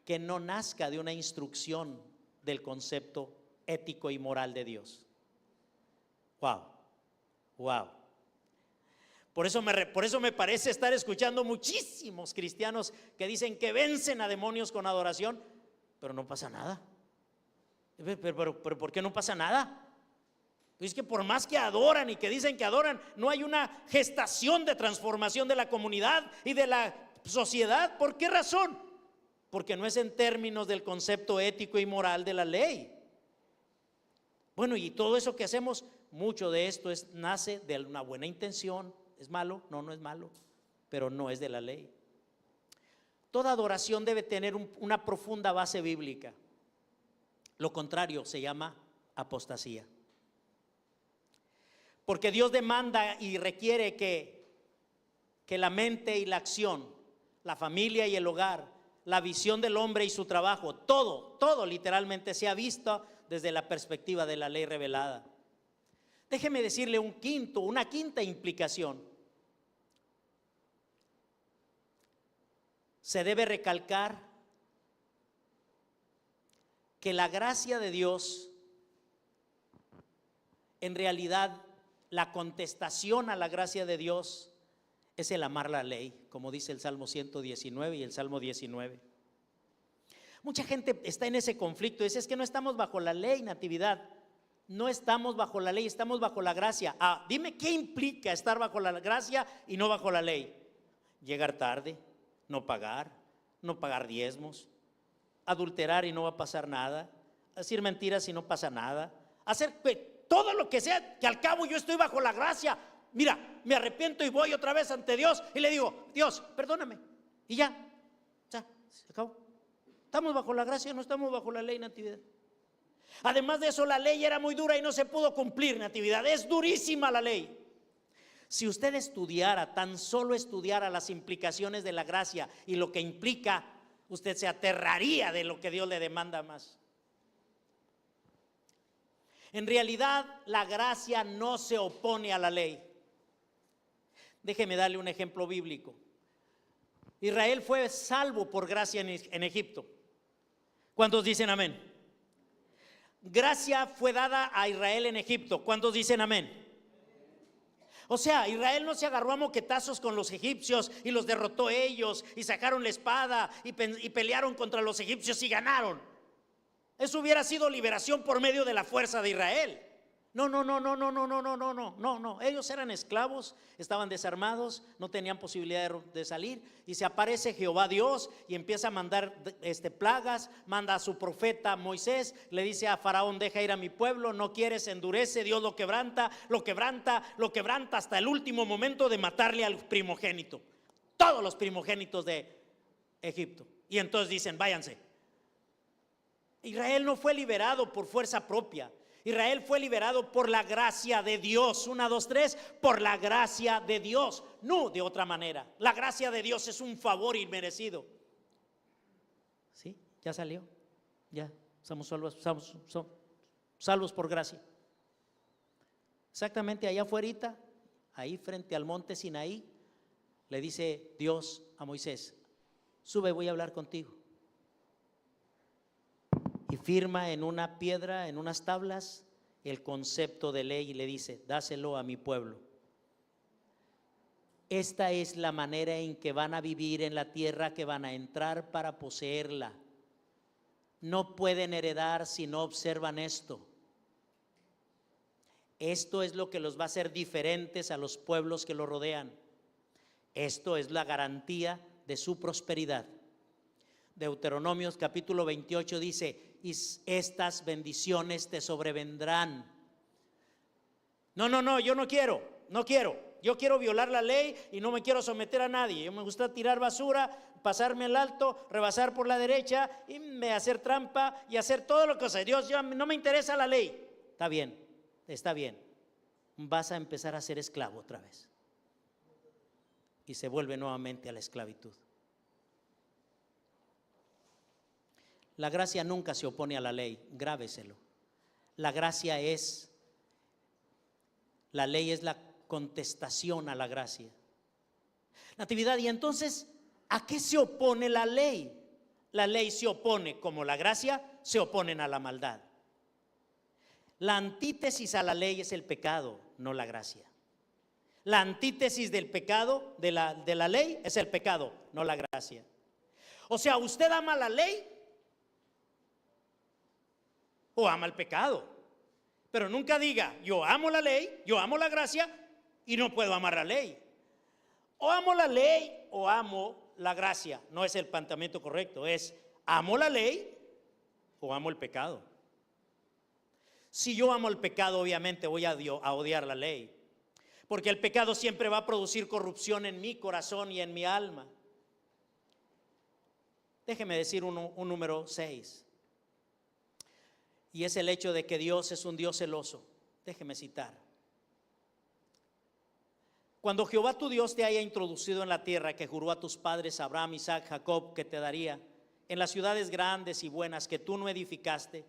que no nazca de una instrucción del concepto ético y moral de Dios. Wow. Por eso me parece estar escuchando muchísimos cristianos que dicen que vencen a demonios con adoración, pero no pasa nada. Pero ¿por qué no pasa nada? Es que por más que adoran y que dicen que adoran, no hay una gestación de transformación de la comunidad y de la sociedad. ¿Por qué razón? Porque no es en términos del concepto ético y moral de la ley. Bueno, y todo eso que hacemos, mucho de esto nace de una buena intención. ¿Es malo? No es malo, pero no es de la ley. Toda adoración debe tener una profunda base bíblica. Lo contrario se llama apostasía. Porque Dios demanda y requiere que la mente y la acción, la familia y el hogar, la visión del hombre y su trabajo, todo literalmente sea visto desde la perspectiva de la ley revelada. Déjeme decirle una quinta implicación. Se debe recalcar que la gracia de Dios, en realidad, la contestación a la gracia de Dios es el amar la ley, como dice el Salmo 119 y el Salmo 19. Mucha gente está en ese conflicto, dice, es que no estamos bajo la ley, Natividad. No estamos bajo la ley, estamos bajo la gracia. Dime qué implica estar bajo la gracia y no bajo la ley. Llegar tarde, no pagar diezmos, adulterar y no va a pasar nada, decir mentiras y no pasa nada, hacer todo lo que sea, que al cabo yo estoy bajo la gracia. Mira, me arrepiento y voy otra vez ante Dios y le digo, Dios, perdóname. Y ya, se acabó. Estamos bajo la gracia, no estamos bajo la ley, Natividad. Además de eso, la ley era muy dura y no se pudo cumplir, Natividad. Es durísima la ley. Si usted estudiara, tan solo estudiara las implicaciones de la gracia y lo que implica, usted se aterraría de lo que Dios le demanda más. En realidad, la gracia no se opone a la ley. Déjeme darle un ejemplo bíblico. Israel fue salvo por gracia en Egipto. ¿Cuántos dicen amén? Gracia fue dada a Israel en Egipto. ¿Cuántos dicen amén? O sea, Israel no se agarró a moquetazos con los egipcios y los derrotó ellos y sacaron la espada y pelearon contra los egipcios y ganaron. Eso hubiera sido liberación por medio de la fuerza de Israel. No. Ellos eran esclavos, estaban desarmados, no tenían posibilidad de salir. Y se aparece Jehová Dios y empieza a mandar plagas. Manda a su profeta Moisés, le dice a Faraón: deja ir a mi pueblo, no quiere, se endurece. Dios lo quebranta hasta el último momento de matarle al primogénito, todos los primogénitos de Egipto. Y entonces dicen: váyanse. Israel no fue liberado por fuerza propia. Israel fue liberado por la gracia de Dios. 1, 2, 3, por la gracia de Dios, no de otra manera. La gracia de Dios es un favor inmerecido. ¿Sí? Ya salió. Ya somos salvos por gracia. Exactamente allá afuera, ahí frente al monte Sinaí, le dice Dios a Moisés: sube, voy a hablar contigo. Y firma en una piedra, en unas tablas, el concepto de ley y le dice: dáselo a mi pueblo. Esta es la manera en que van a vivir en la tierra que van a entrar para poseerla. No pueden heredar si no observan esto. Esto es lo que los va a hacer diferentes a los pueblos que los rodean. Esto es la garantía de su prosperidad. Deuteronomios capítulo 28 dice: y estas bendiciones te sobrevendrán. No, yo no quiero. Yo quiero violar la ley y no me quiero someter a nadie. Yo me gusta tirar basura, pasarme el alto, rebasar por la derecha y hacer trampa y hacer todo lo que sea. Dios, no me interesa la ley. Está bien. Vas a empezar a ser esclavo otra vez. Y se vuelve nuevamente a la esclavitud. La gracia nunca se opone a la ley, grábeselo. La ley es la contestación a la gracia. Natividad, y entonces, ¿a qué se opone la ley? La ley se opone, como la gracia, se oponen a la maldad. La antítesis a la ley es el pecado, no la gracia. La antítesis del pecado, de la ley, es el pecado, no la gracia. O sea, usted ama la ley o ama el pecado, pero nunca diga: yo amo la ley, yo amo la gracia y no puedo amar la ley. O amo la ley o amo la gracia. No es el planteamiento correcto, es: amo la ley o amo el pecado. Si yo amo el pecado, obviamente voy a odiar la ley, porque el pecado siempre va a producir corrupción en mi corazón y en mi alma. Déjeme decir un número 6. Y es el hecho de que Dios es un Dios celoso. Déjeme citar. Cuando Jehová tu Dios te haya introducido en la tierra que juró a tus padres Abraham, Isaac, Jacob, que te daría, en las ciudades grandes y buenas que tú no edificaste,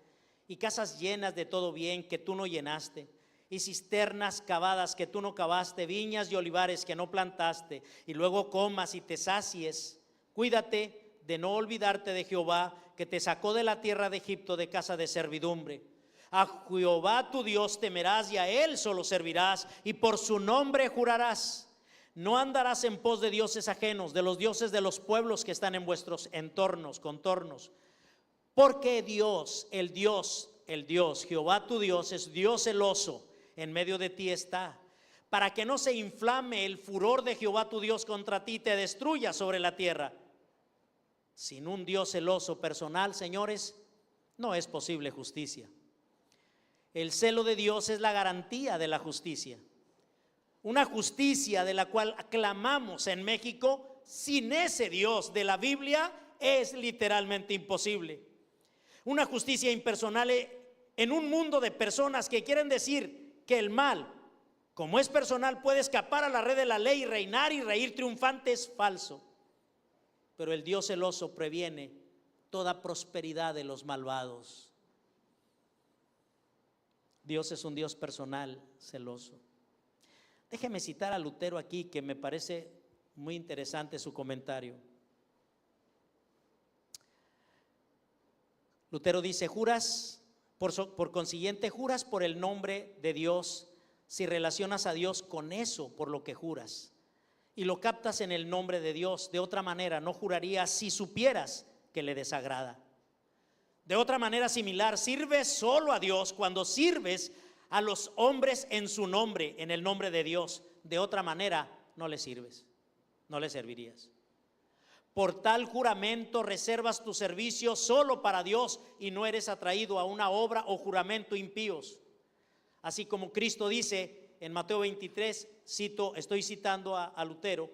y casas llenas de todo bien que tú no llenaste, y cisternas cavadas que tú no cavaste, viñas y olivares que no plantaste, y luego comas y te sacies, cuídate de no olvidarte de Jehová, que te sacó de la tierra de Egipto, de casa de servidumbre. A Jehová tu Dios temerás y a Él solo servirás, y por su nombre jurarás. No andarás en pos de dioses ajenos, de los dioses de los pueblos que están en vuestros contornos. Porque Dios, el Dios, Jehová tu Dios es Dios celoso, en medio de ti está, para que no se inflame el furor de Jehová tu Dios contra ti y te destruya sobre la tierra. Sin un Dios celoso personal, señores, no es posible justicia. el celo de Dios es la garantía de la justicia. Una justicia de la cual clamamos en México, sin ese Dios de la Biblia, es literalmente imposible. Una justicia impersonal en un mundo de personas que quieren decir que el mal, como es personal, puede escapar a la red de la ley y reinar y reír triunfante, es falso. Pero el Dios celoso previene toda prosperidad de los malvados. Dios es un Dios personal, celoso. Déjeme citar a Lutero aquí, que me parece muy interesante su comentario. Lutero dice: juras, por consiguiente, juras por el nombre de Dios si relacionas a Dios con eso por lo que juras y lo captas en el nombre de Dios. De otra manera no jurarías si supieras que le desagrada. De otra manera similar, sirves solo a Dios cuando sirves a los hombres en su nombre, en el nombre de Dios. De otra manera no le sirves, no le servirías. Por tal juramento reservas tu servicio solo para Dios y no eres atraído a una obra o juramento impíos. Así como Cristo dice en Mateo 23, estoy citando a Lutero,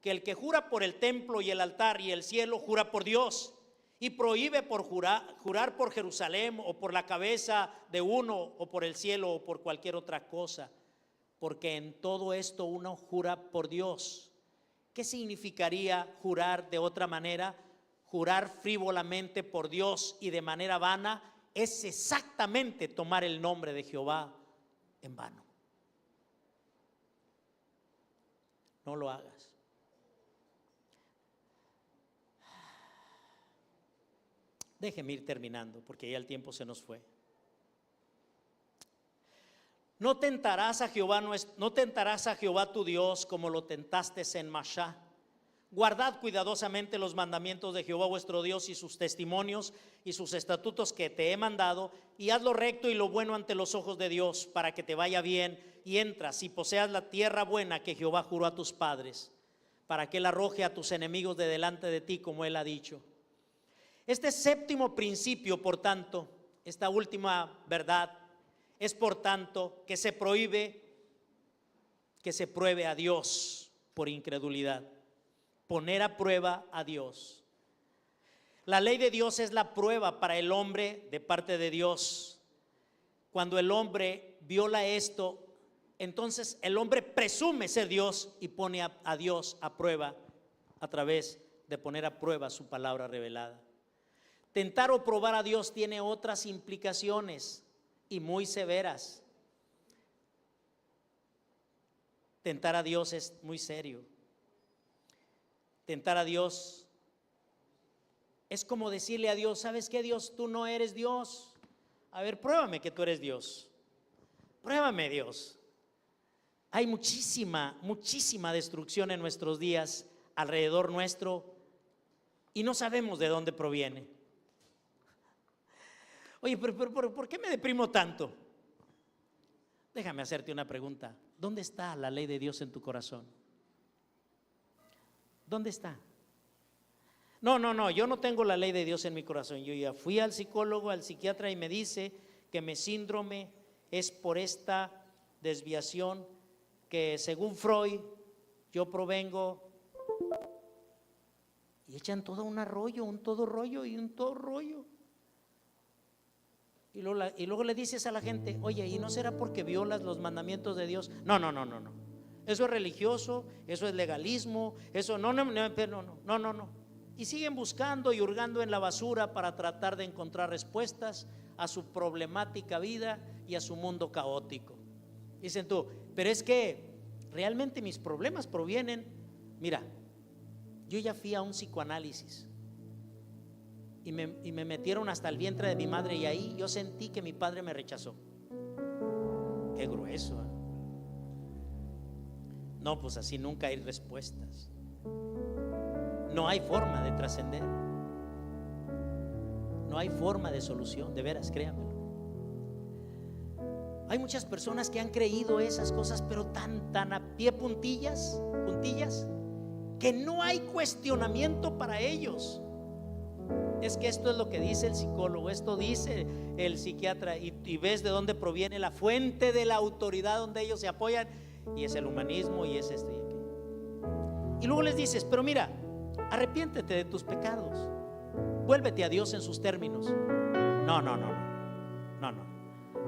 que el que jura por el templo y el altar y el cielo, jura por Dios, y prohíbe por jurar por Jerusalén o por la cabeza de uno o por el cielo o por cualquier otra cosa, porque en todo esto uno jura por Dios. ¿Qué significaría jurar de otra manera? Jurar frívolamente por Dios y de manera vana es exactamente tomar el nombre de Jehová en vano. No lo hagas. Déjeme ir terminando porque ya el tiempo se nos fue. No tentarás a Jehová tu Dios como lo tentaste en Masá. Guardad cuidadosamente los mandamientos de Jehová vuestro Dios y sus testimonios y sus estatutos que te he mandado, y haz lo recto y lo bueno ante los ojos de Dios, para que te vaya bien y entras y poseas la tierra buena que Jehová juró a tus padres, para que él arroje a tus enemigos de delante de ti, como él ha dicho. Este séptimo principio, por tanto, esta última verdad, es por tanto que se prohíbe que se pruebe a Dios por incredulidad. Poner a prueba a Dios. La ley de Dios es la prueba para el hombre de parte de Dios. Cuando el hombre viola esto, entonces el hombre presume ser Dios y pone a Dios a prueba a través de poner a prueba su palabra revelada. Tentar o probar a Dios tiene otras implicaciones y muy severas. Tentar a Dios es muy serio. Tentar a Dios es como decirle a Dios: ¿sabes qué, Dios? Tú no eres Dios. A ver, pruébame que tú eres Dios. Pruébame, Dios. Hay muchísima destrucción en nuestros días alrededor nuestro y no sabemos de dónde proviene. Oye, pero ¿por qué me deprimo tanto? Déjame hacerte una pregunta. ¿Dónde está la ley de Dios en tu corazón? ¿Dónde está? No, yo no tengo la ley de Dios en mi corazón. Yo ya fui al psicólogo, al psiquiatra, y me dice que mi síndrome es por esta desviación que, según Freud, yo provengo. Y echan todo un rollo. Y luego le dices a la gente: oye, ¿y no será porque violas los mandamientos de Dios? No. Eso es religioso, eso es legalismo, eso no. Y siguen buscando y hurgando en la basura para tratar de encontrar respuestas a su problemática vida y a su mundo caótico. Dicen tú: pero es que realmente mis problemas provienen. Mira, yo ya fui a un psicoanálisis y me metieron hasta el vientre de mi madre, y ahí yo sentí que mi padre me rechazó. Qué grueso, ¿eh? No, pues así nunca hay respuestas. No hay forma de trascender. No hay forma de solución, de veras, créanmelo. Hay muchas personas que han creído esas cosas, pero tan a pie puntillas, que no hay cuestionamiento para ellos. es que esto es lo que dice el psicólogo, esto dice el psiquiatra, y ves de dónde proviene la fuente de la autoridad donde ellos se apoyan, y es el humanismo y es esto y aquello. Y luego les dices, pero mira, arrepiéntete de tus pecados, vuélvete a Dios en sus términos. No.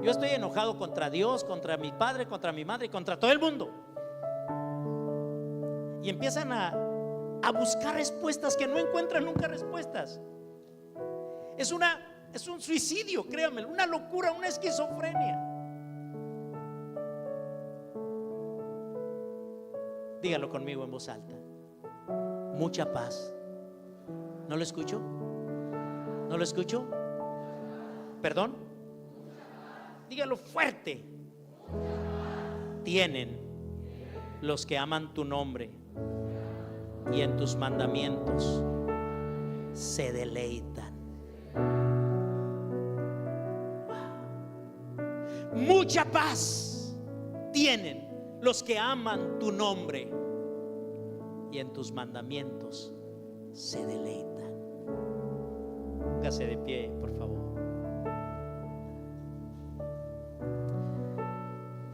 Yo estoy enojado contra Dios, contra mi padre, contra mi madre y contra todo el mundo. Y empiezan a buscar respuestas que no encuentran nunca respuestas. Es un suicidio, créanme, una locura, una esquizofrenia. Dígalo conmigo en voz alta. Mucha paz. ¿No lo escucho? ¿No lo escucho? ¿Perdón? Dígalo fuerte. Tienen los que aman tu nombre y en tus mandamientos se deleitan. Mucha paz tienen los que aman tu nombre y en tus mandamientos se deleitan. Póngase de pie, por favor.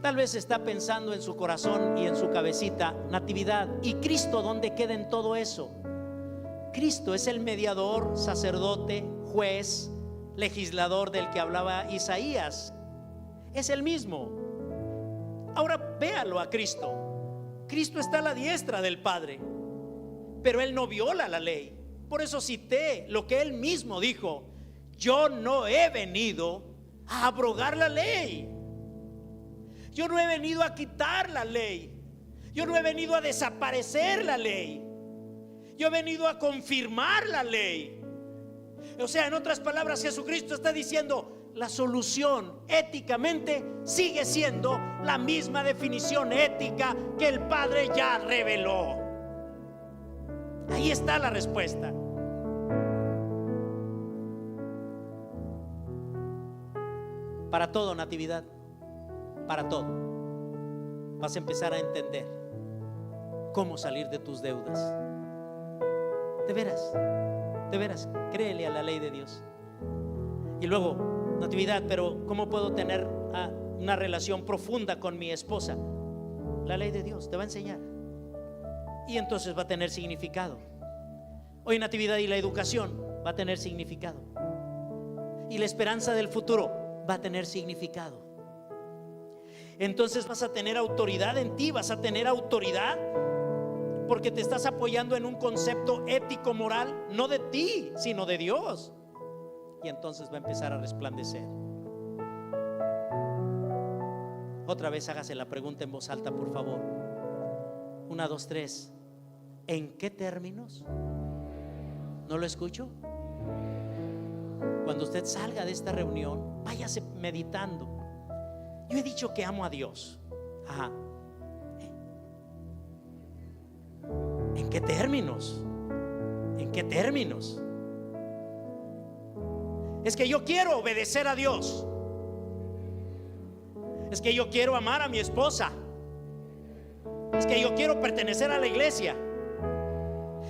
Tal vez está pensando en su corazón y en su cabecita, Natividad, ¿y Cristo dónde queda en todo eso? Cristo es el mediador, sacerdote, juez, legislador del que hablaba Isaías. Es el mismo. Ahora véalo a Cristo. Cristo está a la diestra del Padre, pero Él no viola la ley. Por eso cité lo que Él mismo dijo: yo no he venido a abrogar la ley. Yo no he venido a quitar la ley. Yo no he venido a desaparecer la ley. Yo he venido a confirmar la ley. O sea, en otras palabras, Jesucristo está diciendo: la solución éticamente sigue siendo la misma definición ética que el Padre ya reveló. Ahí está la respuesta. Para todo, Natividad, para todo, vas a empezar a entender cómo salir de tus deudas. De veras, créele a la ley de Dios. Y luego, Natividad, pero ¿cómo puedo tener una relación profunda con mi esposa? La ley de Dios te va a enseñar, y entonces va a tener significado. Hoy, Natividad, y la educación va a tener significado, y la esperanza del futuro va a tener significado. Entonces vas a tener autoridad en ti, vas a tener autoridad porque te estás apoyando en un concepto ético moral, no de ti, sino de Dios. Y entonces va a empezar a resplandecer. Otra vez hágase la pregunta en voz alta, por favor. 1, 2, 3. ¿En qué términos? ¿No lo escucho? Cuando usted salga de esta reunión, váyase meditando. Yo he dicho que amo a Dios. Ajá. ¿En qué términos? ¿En qué términos? Es que yo quiero obedecer a Dios. Es que yo quiero amar a mi esposa. Es que yo quiero pertenecer a la iglesia.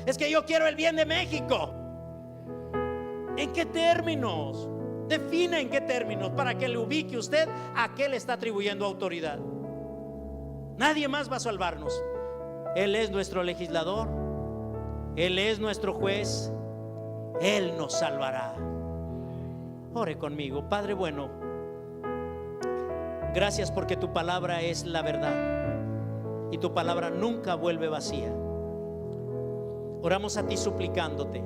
Es que yo quiero el bien de México. ¿En qué términos? Defina en qué términos para que le ubique usted a qué le está atribuyendo autoridad. Nadie más va a salvarnos. Él es nuestro legislador, Él es nuestro juez, Él nos salvará. Ore conmigo. Padre bueno, gracias porque tu palabra es la verdad y tu palabra nunca vuelve vacía. Oramos a ti suplicándote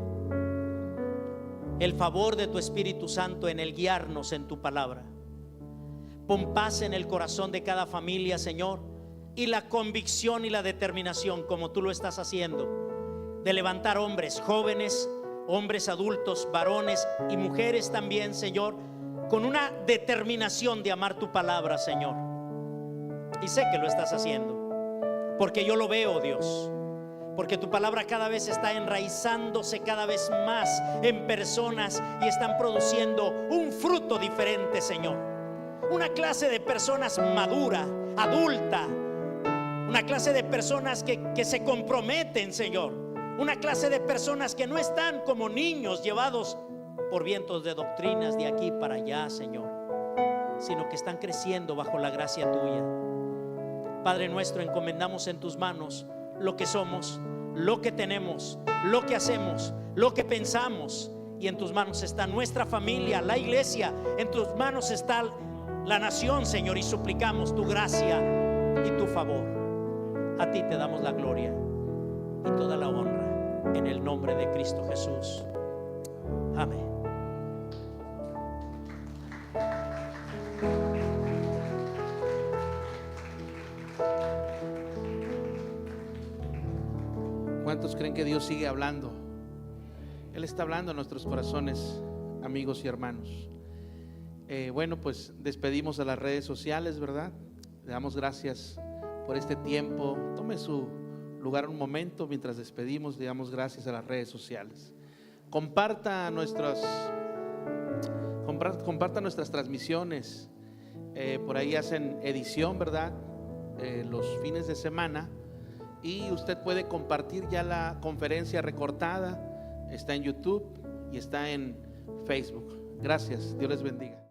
el favor de tu Espíritu Santo en el guiarnos en tu palabra. Pon paz en el corazón de cada familia, Señor, y la convicción y la determinación, como tú lo estás haciendo, de levantar hombres jóvenes, hombres adultos, varones y mujeres también, Señor, con una determinación de amar tu palabra, Señor. Y sé que lo estás haciendo, porque yo lo veo, Dios. Porque tu palabra cada vez está enraizándose cada vez más en personas y están produciendo un fruto diferente, Señor. Una clase de personas madura, adulta. Una clase de personas que se comprometen, Señor. Una clase de personas que no están como niños llevados por vientos de doctrinas de aquí para allá, Señor, sino que están creciendo bajo la gracia tuya. Padre nuestro, encomendamos en tus manos lo que somos, lo que tenemos, lo que hacemos, lo que pensamos, y en tus manos está nuestra familia, la iglesia, en tus manos está la nación, Señor, y suplicamos tu gracia y tu favor. A ti te damos la gloria y toda la honra en el nombre de Cristo Jesús. Amén. ¿Cuántos creen que Dios sigue hablando? Él está hablando a nuestros corazones, amigos y hermanos. Bueno, pues despedimos a las redes sociales, ¿verdad? Le damos gracias por este tiempo. Tome su lugar un momento mientras despedimos. Le damos gracias a las redes sociales. Comparta nuestras transmisiones. Por ahí hacen edición, ¿verdad? Los fines de semana. Y usted puede compartir ya la conferencia recortada. Está en YouTube y está en Facebook. Gracias. Dios les bendiga.